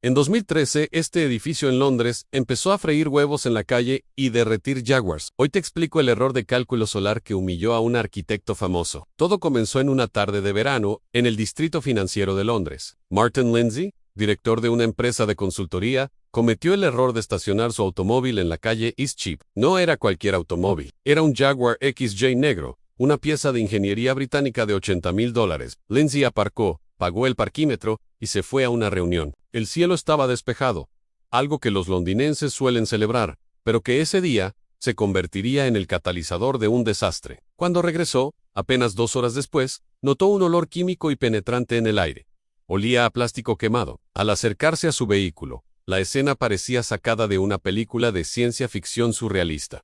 En 2013, este edificio en Londres empezó a freír huevos en la calle y derretir Jaguars. Hoy te explico el error de cálculo solar que humilló a un arquitecto famoso. Todo comenzó en una tarde de verano en el distrito financiero de Londres. Martin Lindsay, director de una empresa de consultoría, cometió el error de estacionar su automóvil en la calle Eastcheap. No era cualquier automóvil, era un Jaguar XJ negro, una pieza de ingeniería británica de $80,000. Lindsay aparcó, pagó el parquímetro y se fue a una reunión. El cielo estaba despejado, algo que los londinenses suelen celebrar, pero que ese día se convertiría en el catalizador de un desastre. Cuando regresó, apenas 2 horas después, notó un olor químico y penetrante en el aire. Olía a plástico quemado. Al acercarse a su vehículo, la escena parecía sacada de una película de ciencia ficción surrealista.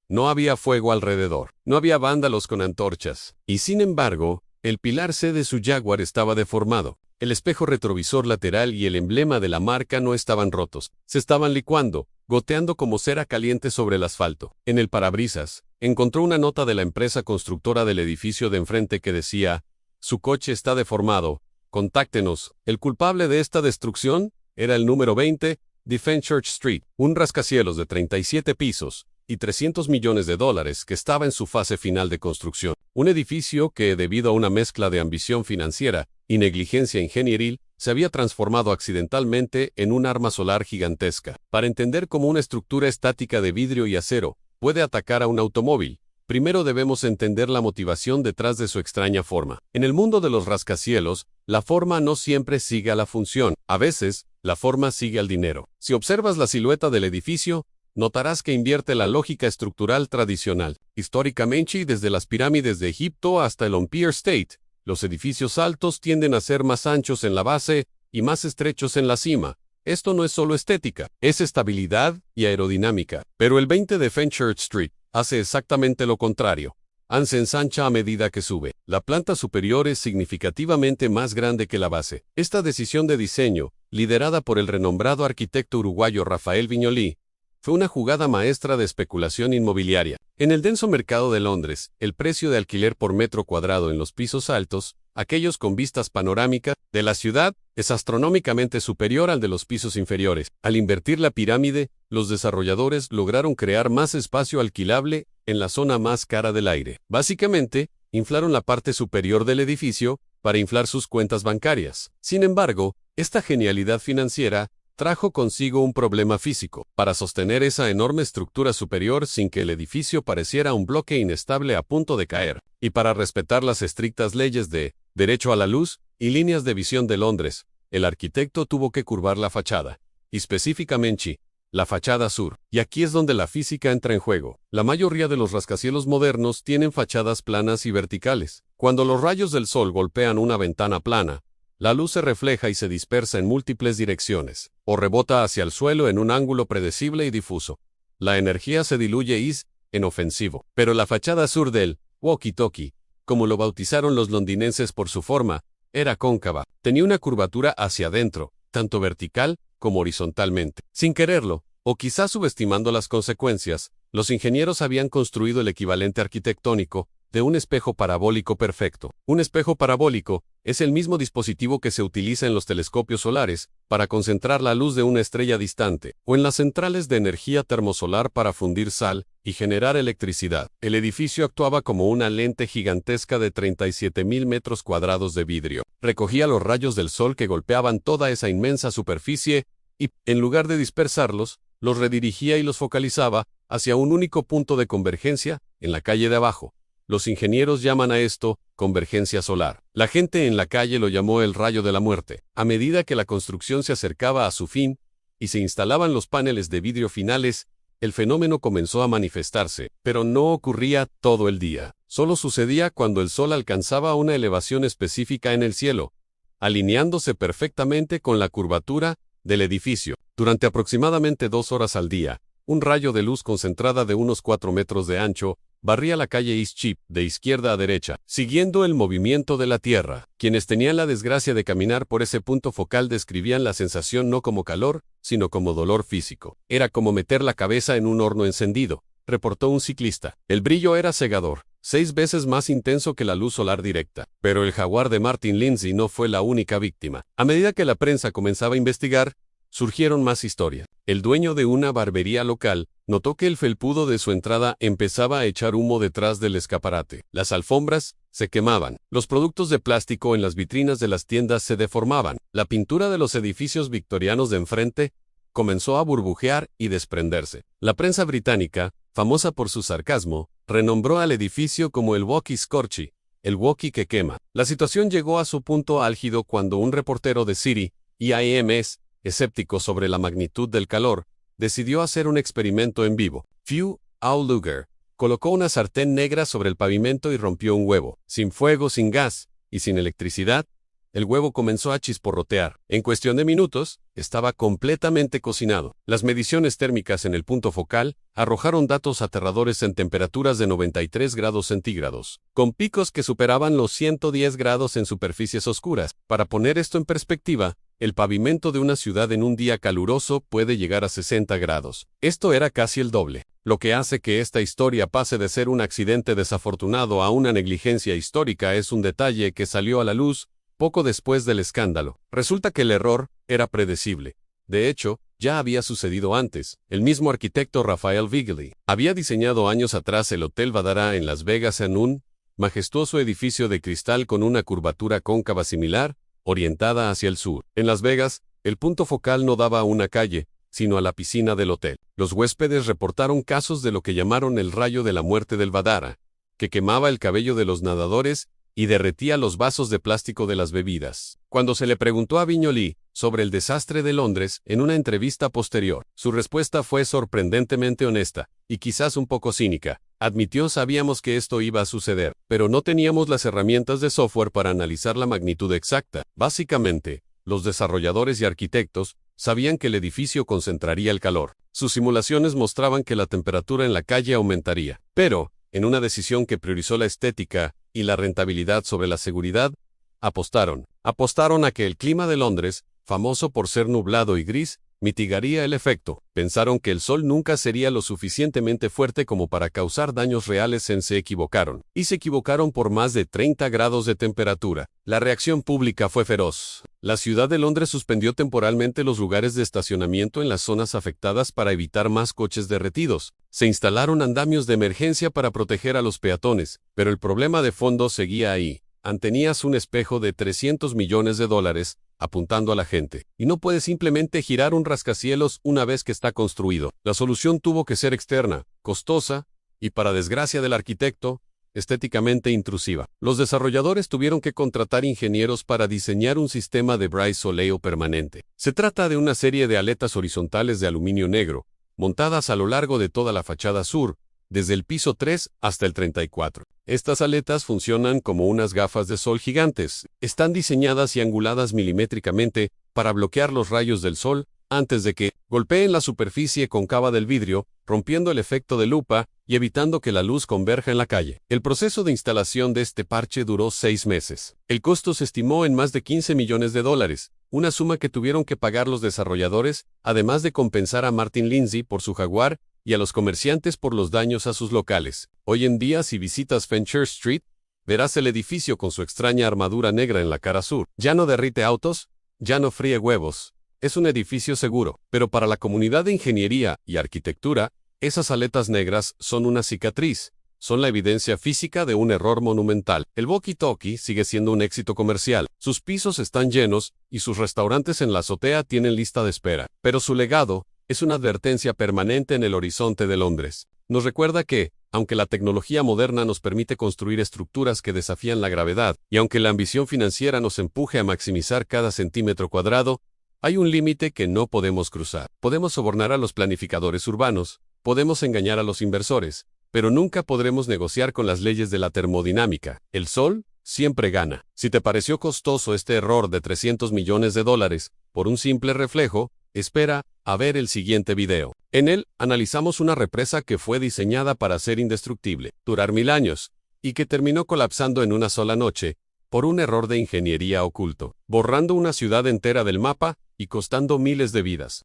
No había fuego alrededor, no había vándalos con antorchas, y sin embargo, el pilar C de su Jaguar estaba deformado. El espejo retrovisor lateral y el emblema de la marca no estaban rotos, se estaban licuando, goteando como cera caliente sobre el asfalto. En el parabrisas, encontró una nota de la empresa constructora del edificio de enfrente que decía: «Su coche está deformado, contáctenos». El culpable de esta destrucción era el número 20 de Fenchurch Street, un rascacielos de 37 pisos y $300 millones que estaba en su fase final de construcción. Un edificio que, debido a una mezcla de ambición financiera y negligencia ingenieril, se había transformado accidentalmente en un arma solar gigantesca. Para entender cómo una estructura estática de vidrio y acero puede atacar a un automóvil, primero debemos entender la motivación detrás de su extraña forma. En el mundo de los rascacielos, la forma no siempre sigue a la función. A veces, la forma sigue al dinero. Si observas la silueta del edificio, notarás que invierte la lógica estructural tradicional. Históricamente, desde las pirámides de Egipto hasta el Empire State, los edificios altos tienden a ser más anchos en la base y más estrechos en la cima. Esto no es solo estética, es estabilidad y aerodinámica. Pero el 20 de Fenchurch Street hace exactamente lo contrario. Se ensancha a medida que sube. La planta superior es significativamente más grande que la base. Esta decisión de diseño, liderada por el renombrado arquitecto uruguayo Rafael Viñoly, fue una jugada maestra de especulación inmobiliaria. En el denso mercado de Londres, el precio de alquiler por metro cuadrado en los pisos altos, aquellos con vistas panorámicas de la ciudad, es astronómicamente superior al de los pisos inferiores. Al invertir la pirámide, los desarrolladores lograron crear más espacio alquilable en la zona más cara del aire. Básicamente, inflaron la parte superior del edificio para inflar sus cuentas bancarias. Sin embargo, esta genialidad financiera trajo consigo un problema físico. Para sostener esa enorme estructura superior sin que el edificio pareciera un bloque inestable a punto de caer, y para respetar las estrictas leyes de derecho a la luz y líneas de visión de Londres, el arquitecto tuvo que curvar la fachada, y específicamente la fachada sur. Y aquí es donde la física entra en juego. La mayoría de los rascacielos modernos tienen fachadas planas y verticales. Cuando los rayos del sol golpean una ventana plana, la luz se refleja y se dispersa en múltiples direcciones, o rebota hacia el suelo en un ángulo predecible y difuso. La energía se diluye y es inofensivo. Pero la fachada sur del walkie-talkie, como lo bautizaron los londinenses por su forma, era cóncava. Tenía una curvatura hacia adentro, tanto vertical como horizontalmente. Sin quererlo, o quizás subestimando las consecuencias, los ingenieros habían construido el equivalente arquitectónico de un espejo parabólico perfecto. Un espejo parabólico es el mismo dispositivo que se utiliza en los telescopios solares para concentrar la luz de una estrella distante, o en las centrales de energía termosolar para fundir sal y generar electricidad. El edificio actuaba como una lente gigantesca de 37,000 metros cuadrados de vidrio. Recogía los rayos del sol que golpeaban toda esa inmensa superficie y, en lugar de dispersarlos, los redirigía y los focalizaba hacia un único punto de convergencia en la calle de abajo. Los ingenieros llaman a esto convergencia solar. La gente en la calle lo llamó el rayo de la muerte. A medida que la construcción se acercaba a su fin y se instalaban los paneles de vidrio finales, el fenómeno comenzó a manifestarse, pero no ocurría todo el día. Solo sucedía cuando el sol alcanzaba una elevación específica en el cielo, alineándose perfectamente con la curvatura del edificio. Durante aproximadamente 2 horas al día, un rayo de luz concentrada de unos 4 metros de ancho barría la calle Eastcheap de izquierda a derecha, siguiendo el movimiento de la Tierra. Quienes tenían la desgracia de caminar por ese punto focal describían la sensación no como calor, sino como dolor físico. Era como meter la cabeza en un horno encendido, reportó un ciclista. El brillo era cegador, 6 veces más intenso que la luz solar directa. Pero el Jaguar de Martin Lindsay no fue la única víctima. A medida que la prensa comenzaba a investigar, surgieron más historias. El dueño de una barbería local notó que el felpudo de su entrada empezaba a echar humo detrás del escaparate. Las alfombras se quemaban. Los productos de plástico en las vitrinas de las tiendas se deformaban. La pintura de los edificios victorianos de enfrente comenzó a burbujear y desprenderse. La prensa británica, famosa por su sarcasmo, renombró al edificio como el Walkie Scorchy, el walkie que quema. La situación llegó a su punto álgido cuando un reportero de City IMS, escéptico sobre la magnitud del calor, decidió hacer un experimento en vivo. Few Luger colocó una sartén negra sobre el pavimento y rompió un huevo. Sin fuego, sin gas y sin electricidad, el huevo comenzó a chisporrotear. En cuestión de minutos, estaba completamente cocinado. Las mediciones térmicas en el punto focal arrojaron datos aterradores en temperaturas de 93 grados centígrados, con picos que superaban los 110 grados en superficies oscuras. Para poner esto en perspectiva, el pavimento de una ciudad en un día caluroso puede llegar a 60 grados. Esto era casi el doble, lo que hace que esta historia pase de ser un accidente desafortunado a una negligencia histórica. Es un detalle que salió a la luz poco después del escándalo. Resulta que el error era predecible. De hecho, ya había sucedido antes. El mismo arquitecto Raphael Vigili había diseñado años atrás el Hotel Vdara en Las Vegas, en un majestuoso edificio de cristal con una curvatura cóncava similar, orientada hacia el sur. En Las Vegas, el punto focal no daba a una calle, sino a la piscina del hotel. Los huéspedes reportaron casos de lo que llamaron el rayo de la muerte del Vdara, que quemaba el cabello de los nadadores y derretía los vasos de plástico de las bebidas. Cuando se le preguntó a Viñoly sobre el desastre de Londres en una entrevista posterior, su respuesta fue sorprendentemente honesta, y quizás un poco cínica. Admitió: sabíamos que esto iba a suceder, pero no teníamos las herramientas de software para analizar la magnitud exacta. Básicamente, los desarrolladores y arquitectos sabían que el edificio concentraría el calor. Sus simulaciones mostraban que la temperatura en la calle aumentaría, pero, en una decisión que priorizó la estética y la rentabilidad sobre la seguridad, apostaron a que el clima de Londres, famoso por ser nublado y gris, mitigaría el efecto. Pensaron que el sol nunca sería lo suficientemente fuerte como para causar daños reales. Se equivocaron. Y se equivocaron por más de 30 grados de temperatura. La reacción pública fue feroz. La ciudad de Londres suspendió temporalmente los lugares de estacionamiento en las zonas afectadas para evitar más coches derretidos. Se instalaron andamios de emergencia para proteger a los peatones, pero el problema de fondo seguía ahí. Tenías un espejo de $300 millones apuntando a la gente, y no puedes simplemente girar un rascacielos una vez que está construido. La solución tuvo que ser externa, costosa, y para desgracia del arquitecto, estéticamente intrusiva. Los desarrolladores tuvieron que contratar ingenieros para diseñar un sistema de brise-soleo permanente. Se trata de una serie de aletas horizontales de aluminio negro, montadas a lo largo de toda la fachada sur, desde el piso 3 hasta el 34. Estas aletas funcionan como unas gafas de sol gigantes. Están diseñadas y anguladas milimétricamente para bloquear los rayos del sol antes de que golpeen la superficie cóncava del vidrio, rompiendo el efecto de lupa y evitando que la luz converja en la calle. El proceso de instalación de este parche duró 6 meses. El costo se estimó en más de $15 millones, una suma que tuvieron que pagar los desarrolladores, además de compensar a Martin Lindsay por su Jaguar y a los comerciantes por los daños a sus locales. Hoy en día, si visitas Fenchurch Street, verás el edificio con su extraña armadura negra en la cara sur. Ya no derrite autos, ya no fríe huevos. Es un edificio seguro, pero para la comunidad de ingeniería y arquitectura, esas aletas negras son una cicatriz. Son la evidencia física de un error monumental. El walkie-talkie sigue siendo un éxito comercial. Sus pisos están llenos y sus restaurantes en la azotea tienen lista de espera. Pero su legado es una advertencia permanente en el horizonte de Londres. Nos recuerda que, aunque la tecnología moderna nos permite construir estructuras que desafían la gravedad, y aunque la ambición financiera nos empuje a maximizar cada centímetro cuadrado, hay un límite que no podemos cruzar. Podemos sobornar a los planificadores urbanos, podemos engañar a los inversores, pero nunca podremos negociar con las leyes de la termodinámica. El sol siempre gana. Si te pareció costoso este error de $300 millones por un simple reflejo, espera a ver el siguiente video. En él, analizamos una represa que fue diseñada para ser indestructible, durar 1000 años, y que terminó colapsando en una sola noche, por un error de ingeniería oculto, borrando una ciudad entera del mapa y costando miles de vidas.